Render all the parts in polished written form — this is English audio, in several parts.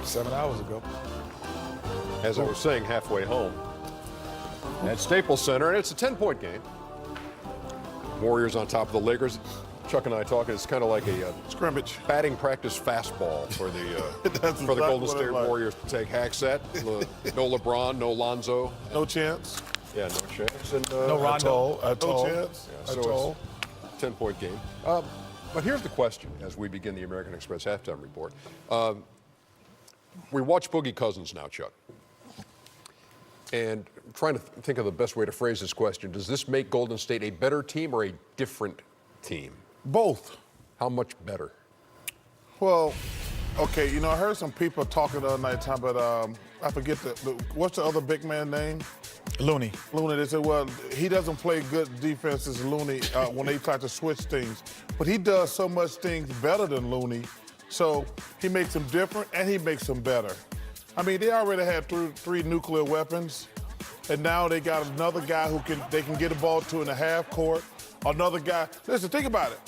7 hours ago. As I was saying, halfway home at Staples Center, and it's a 10-point game. Warriors on top of the Lakers. Chuck and I talking. It's kind of like a scrimmage batting practice fastball for the Golden State Warriors to take hacks at. No LeBron, no Lonzo, no chance. Yeah, no chance. And, no Rondo, no chance. Yeah, so it's a 10-point game. But here's the question as we begin the American Express halftime report. We watch Boogie Cousins now, Chuck. And I'm trying to think of the best way to phrase this question. Does this make Golden State a better team or a different team? Both. How much better? Well, okay, you know, I heard some people talking the other night, Tom, but I forget what's the other big man name? Looney. They said, well, he doesn't play good defense as Looney when they try to switch things. But he does so much things better than Looney. So he makes them different and he makes them better. I mean, they already had three nuclear weapons, and now they got another guy they can get the ball to in the half court. Another guy. Listen, think about it.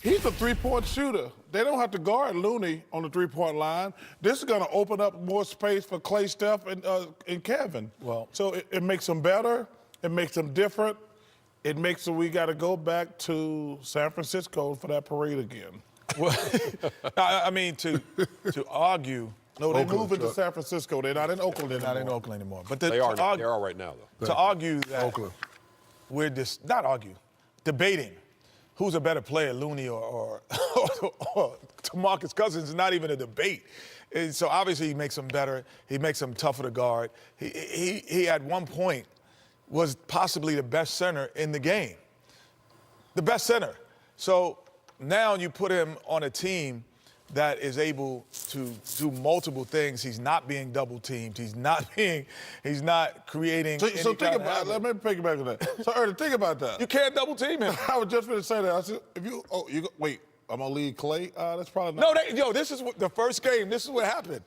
He's a three-point shooter. They don't have to guard Looney on the three-point line. This is going to open up more space for Klay, Steph, and Kevin. Well, so it makes them better. It makes them different. It makes we got to go back to San Francisco for that parade again. Well, I mean, to argue. No, they're moving to San Francisco. They're not in Oakland anymore. Not in Oakland anymore. But they are right now, though. To argue that Oakland. We're not argue, debating who's a better player, Looney or DeMarcus Cousins, is not even a debate. And so obviously he makes them better. He makes them tougher to guard. He at one point was possibly the best center in the game. The best center. So now you put him on a team that is able to do multiple things. He's not being double teamed. He's not creating. So think about. Let me pick back on that. So Ernie, think about that. You can't double team him. I was just going to say that. I said, wait, I'm gonna lead Klay. That's probably not. No, this is the first game. This is what happened.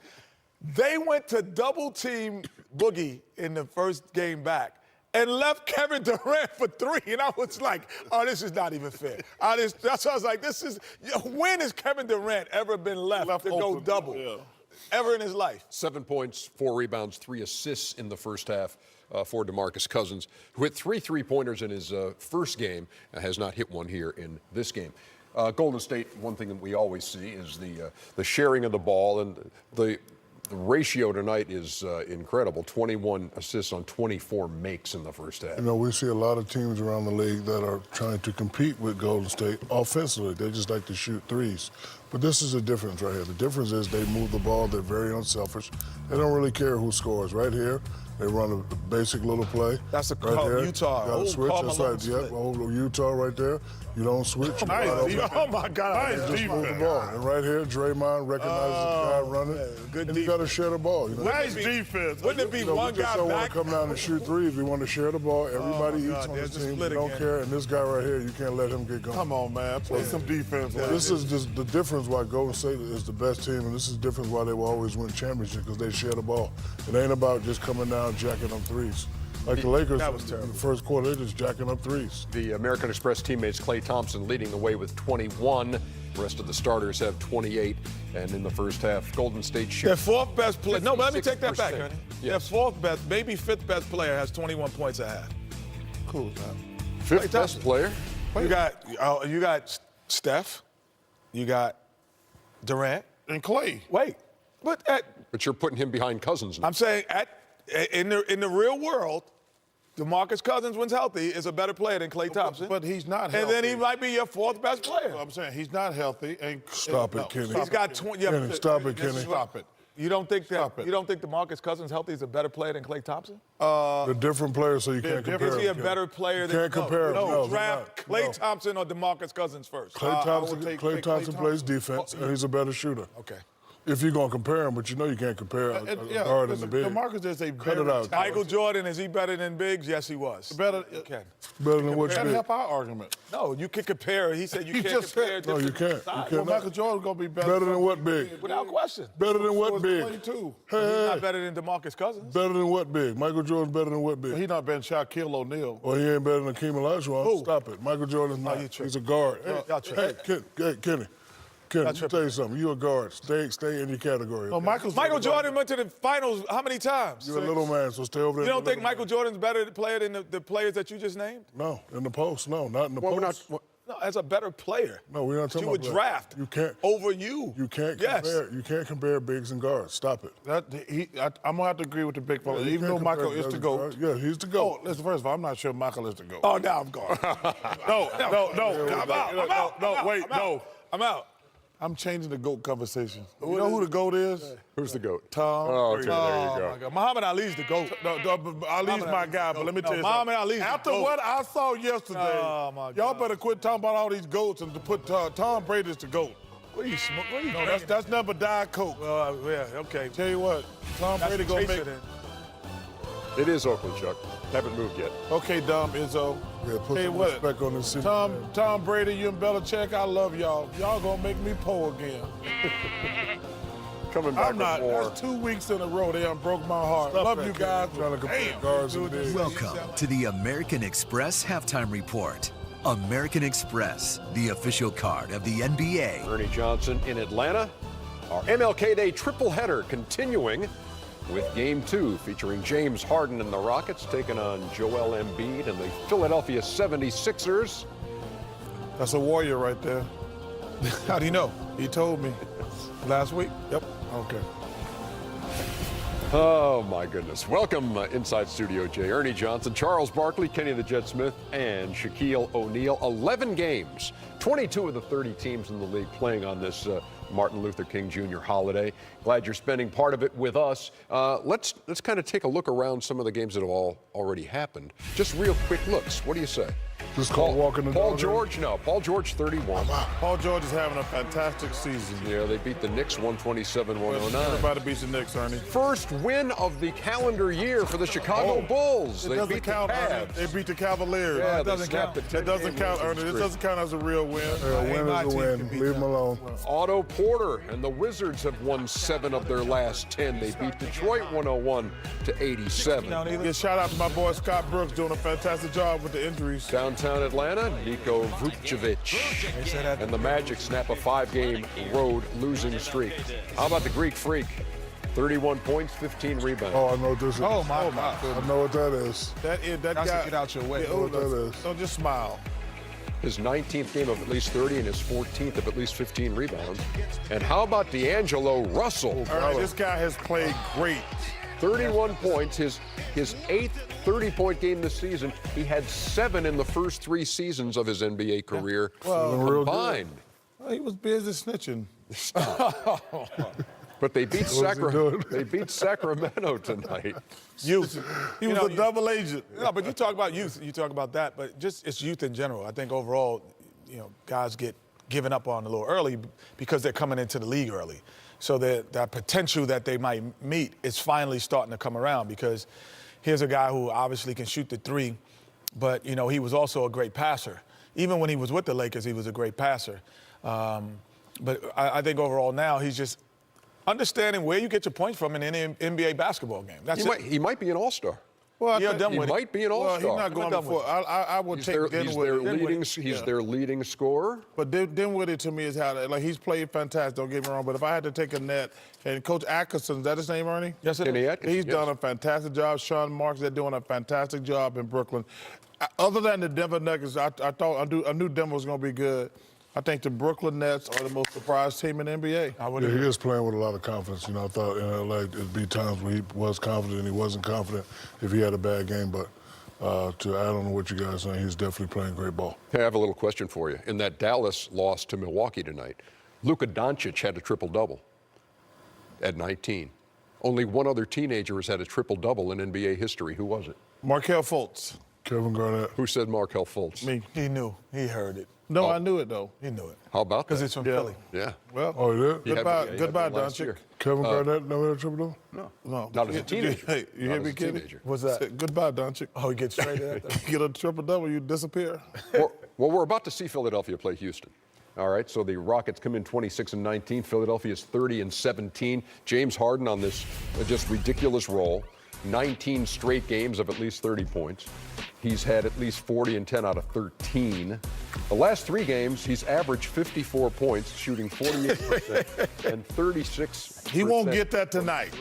They went to double team Boogie in the first game back and left Kevin Durant for three. And I was like, oh, this is not even fair. That's why I was like, when has Kevin Durant ever been left to go double? Yeah. Ever in his life? 7 points, 4 rebounds, 3 assists in the first half for DeMarcus Cousins, who hit 3 3-pointers in his first game and has not hit one here in this game. Golden State, one thing that we always see is the sharing of the ball, and the ratio tonight is incredible. 21 assists on 24 makes in the first half. You know, we see a lot of teams around the league that are trying to compete with Golden State offensively. They just like to shoot threes. But this is the difference right here. The difference is they move the ball. They're very unselfish. They don't really care who scores. Right here, they run a basic little play. That's right Utah. Got to switch. That's right. Yep. Utah right there. You don't switch. Oh my God! Nice defense. Move the ball. And right here, Draymond recognizes the guy running. Good and you got to share the ball. You know? Nice defense. Wouldn't it be one guy guy don't back? want to come down and shoot threes. We want to share the ball. Everybody eats on the team. You don't care. And this guy right here, you can't let him get going. Come on, man. Play some defense. This is just the difference why Golden State is the best team, and this is the difference why they will always win championships, because they share the ball. It ain't about just coming down jacking up threes. Like the Lakers, that was terrible. In the first quarter, they're just jacking up threes. The American Express teammates, Klay Thompson leading the way with 21. The rest of the starters have 28. And in the first half, Golden State Their fourth best player. No, let me take that 56%. back, honey. Yes. Their fourth best, maybe fifth best player has 21 points a half. Cool, man. Fifth best player? You got Steph. You got Durant. And Klay. Wait, But you're putting him behind Cousins now. I'm saying in the real world, DeMarcus Cousins, when healthy, is a better player than Klay Thompson. But he's not healthy. And then he might be your fourth best player. I'm saying he's not healthy. Stop it, Kenny. He's got 20. Kenny, stop it, Kenny. Stop it. You don't think Stop it. you don't think DeMarcus Cousins healthy is a better player than Klay Thompson? They're different players, so you can't compare Is them. he a better player than? Can't compare them. No, draft they're Klay not. Thompson or DeMarcus Cousins first. Klay Thompson, take Klay Klay Thompson plays Thompson. defense, and he's a better shooter. Okay. If you're going to compare them, but you know you can't compare a guard and a big. DeMarcus is a Cut very it out. Michael Jordan, is he better than Biggs? Yes, he was. better. Okay. Better than what you That did. help our argument. No, you can compare. He said you He can't just compare. said- No, you different can't. You styles. Well, cannot. Michael Jordan's gonna be better. Better than what big? Without question. Better than what big? Play too. He's not better than DeMarcus Cousins. Better than what big? Michael Jordan's better than what big? He not better than Shaquille O'Neal. Well, he ain't better than Akeem Olajuwon. Who? Stop it. Michael Jordan's not. you tripping. He's a guard. Y'all tripping. Hey, Kenny. Ken, Not let me tell you something. You a guard. Stay in your category. No, okay? Michael Jordan went to the finals how many times? You're a little man, so stay over there. You don't think Michael Jordan's better player than the players that you just named? No, in the post. No, not in the Well, post. No, as a better player. No, we're not talking You would about draft You can't. over you. You can't Yes. compare. You can't compare bigs and guards. Stop it. I'm gonna have to agree with the big fella, You even can't though Michael compare is the guards GOAT. and guards. Yeah, he's the Oh, GOAT. listen, first of all, I'm not sure Michael is the GOAT. Oh, now I'm gone. No. I'm out. I'm changing the GOAT conversation. You know who the GOAT is? Who's the GOAT? Tom. Oh, okay, there you Oh, go. my God. Muhammad Ali's the GOAT. Ali's my guy, but let me tell you Muhammad something. Ali's the After GOAT. what I saw yesterday, Oh, my y'all God. better quit talking about all these GOATs and to put Tom Brady as the GOAT. What are you smoking? What are you No, drinking? that's nothing but Diet Coke. Yeah, okay. Tell you what, Tom That's Brady the gonna chaser make. then. It is Oakland, Chuck. Haven't moved yet. Okay, Dom Izzo. Yeah, put Tell you some what, respect on this city. Tom Brady, you and Belichick, I love y'all. Y'all gonna make me poor again. Coming back I'm not. with more. That's 2 weeks in a row. They done broke my heart. Love you guys. Trying to compare Damn, guards and dude, bigs. Welcome to the American Express Halftime Report. American Express, the official card of the NBA. Ernie Johnson in Atlanta. Our MLK Day triple header continuing with Game 2 featuring James Harden and the Rockets taking on Joel Embiid and the Philadelphia 76ers. That's a warrior right there. How do you know? He told me last week. Yep. Okay. Oh, my goodness. Welcome inside Studio J. Ernie Johnson, Charles Barkley, Kenny the Jet Smith, and Shaquille O'Neal. 11 games, 22 of the 30 teams in the league playing on this Martin Luther King Jr. holiday. Glad you're spending part of it with us. Let's kind of take a look around some of the games that have already happened. Just real quick looks. What do you say? Just call walking the Paul dog. George? No. Paul George, 31. Paul George is having a fantastic season. Yeah, they beat the Knicks 127-109. Everybody beats the Knicks, Ernie. First win of the calendar year for the Chicago Bulls. It They doesn't beat the count, Ernie. Cavs. They beat the Cavaliers. Yeah, it doesn't count. It doesn't count, Ernie. This doesn't count as a real win. A win my is a team win. can beat Leave him them. alone. Otto Porter and the Wizards have won 7 of their last 10. They beat Detroit 101-87. Yeah, shout out to my boy Scott Brooks doing a fantastic job with the injuries. Downtown Atlanta, Niko Vucevic and the Magic snap a 5-game road losing streak. How about the Greek Freak? 31 points, 15 rebounds. Oh, I know what this is. Oh, my God. I know what that is. That That's guy. to get out your way. Yeah, I know what that is. Don't just smile. His 19th game of at least 30 and his 14th of at least 15 rebounds. And how about D'Angelo Russell? Ernie, this guy has played great. 31 points, his 8th 30-point game this season. He had 7 in the first 3 seasons of his NBA career real good. combined. Well, he was busy snitching. But they beat What was he doing? They beat Sacramento tonight. Youth. He was a double agent. No, but you talk about youth. You talk about that, but just it's youth in general. I think overall, guys get given up on a little early because they're coming into the league early. So that potential that they might meet is finally starting to come around because here's a guy who obviously can shoot the 3, but, he was also a great passer. Even when he was with the Lakers, he was a great passer. But I think overall now he's just understanding where you get your points from in any NBA basketball game. That's it. He might be an all-star. Well, You're done He with it. might be an Well, all-star. he's not going done before. with I would He's take their Dinwiddie. he's their leading scorer. But Dinwiddie to me is how he's played fantastic. Don't get me wrong. But if I had to take a net, and Coach Atkinson, is that his name, Ernie? Yes, it Kenny is. Atkinson, He's yes. done a fantastic job. Sean Marks, they're doing a fantastic job in Brooklyn. Other than the Denver Nuggets, I knew Denver was going to be good. I think the Brooklyn Nets are the most surprised team in the NBA. Yeah, he is playing with a lot of confidence. I thought in LA it'd be times where he was confident and he wasn't confident if he had a bad game. But to add on to what you guys are saying, he's definitely playing great ball. Hey, I have a little question for you. In that Dallas loss to Milwaukee tonight, Luka Doncic had a triple-double at 19. Only one other teenager has had a triple-double in NBA history. Who was it? Markelle Fultz. Kevin Garnett. Who said Markelle Fultz? Me. He knew. He heard it. No, I knew it, though. He knew it. How about that? Because it's from Philly. Yeah. Well, Oh, he did? He had- goodbye, he had goodbye, one last Doncic. year. Kevin Garnett never had a triple-double? No. Not as a teenager. Hey, you Not hear as me, a kid? teenager. What's that? Goodbye, Doncic. Oh, he gets straight at that. Get a triple-double, you disappear. Well, we're about to see Philadelphia play Houston. All right, so the Rockets come in 26-19. Philadelphia's 30-17. James Harden on this just ridiculous roll. 19 straight games of at least 30 points. He's had at least 40 and 10 out of 13. The last 3 games, he's averaged 54 points, shooting 48% and 36%. He won't get that tonight.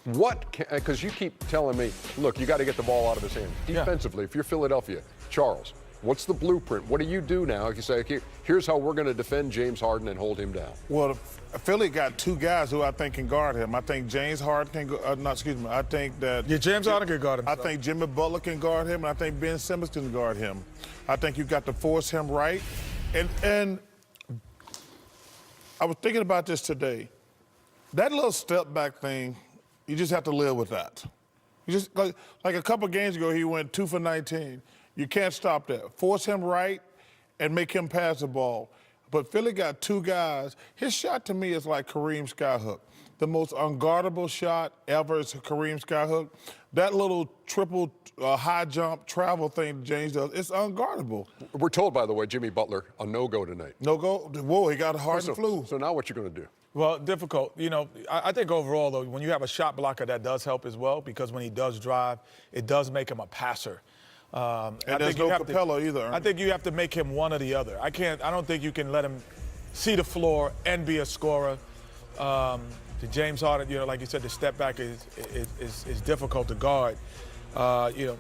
What, because you keep telling me, look, you got to get the ball out of his hands. Defensively, if you're Philadelphia, Charles, what's the blueprint? What do you do now if you say, here's how we're going to defend James Harden and hold him down? Well, Philly got 2 guys who I think can guard him. I think James Harden can I think that... Yeah, James Harden can guard him. I think Jimmy Butler can guard him, and I think Ben Simmons can guard him. I think you've got to force him right. And I was thinking about this today. That little step back thing, you just have to live with that. You just like a couple games ago, he went 2 for 19. You can't stop that. Force him right and make him pass the ball. But Philly got 2 guys. His shot to me is like Kareem Skyhook. The most unguardable shot ever is Kareem Skyhook. That little triple high jump travel thing James does, it's unguardable. We're told, by the way, Jimmy Butler, a no-go tonight. No-go? Whoa, he got a Harden flu. So now what you going to do? Well, difficult. You know, I think overall, though, when you have a shot blocker, that does help as well, because when he does drive, it does make him a passer. And there's no Capella either. I think you have to make him one or the other. I don't think you can let him see the floor and be a scorer. The James Harden, you know, like you said, the step back is difficult to guard. You know,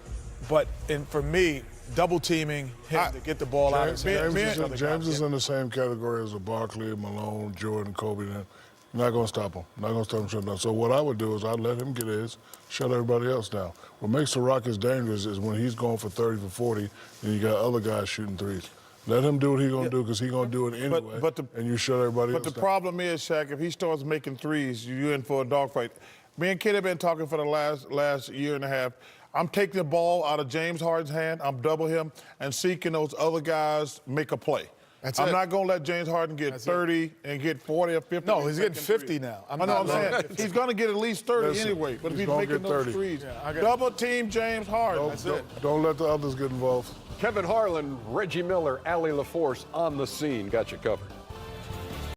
but for me, double teaming him to get the ball out of his hands. James is in the same category as a Barkley, Malone, Jordan, Kobe. You're not going to stop him. Not going to stop him shutting down. So what I would do is I'd let him get his, shut everybody else down. What makes the Rockets dangerous is when he's going for 30 for 40, and you got other guys shooting threes. Let him do what he's going to do, because he's going to do it anyway, and you shut everybody else down. But the problem is, Shaq, if he starts making threes, you're in for a dogfight. Me and Kid have been talking for the last year and a half. I'm taking the ball out of James Harden's hand, I'm double him, and seeking those other guys make a play. I'm not going to let James Harden get 30 and get 40 or 50. No, he's getting 50 now. I know what I'm saying. He's going to get at least 30 anyway, but if he's making those 30. threes. Double team James Harden. Don't let the others get involved. Kevin Harlan, Reggie Miller, Allie LaForce on the scene. Got you covered.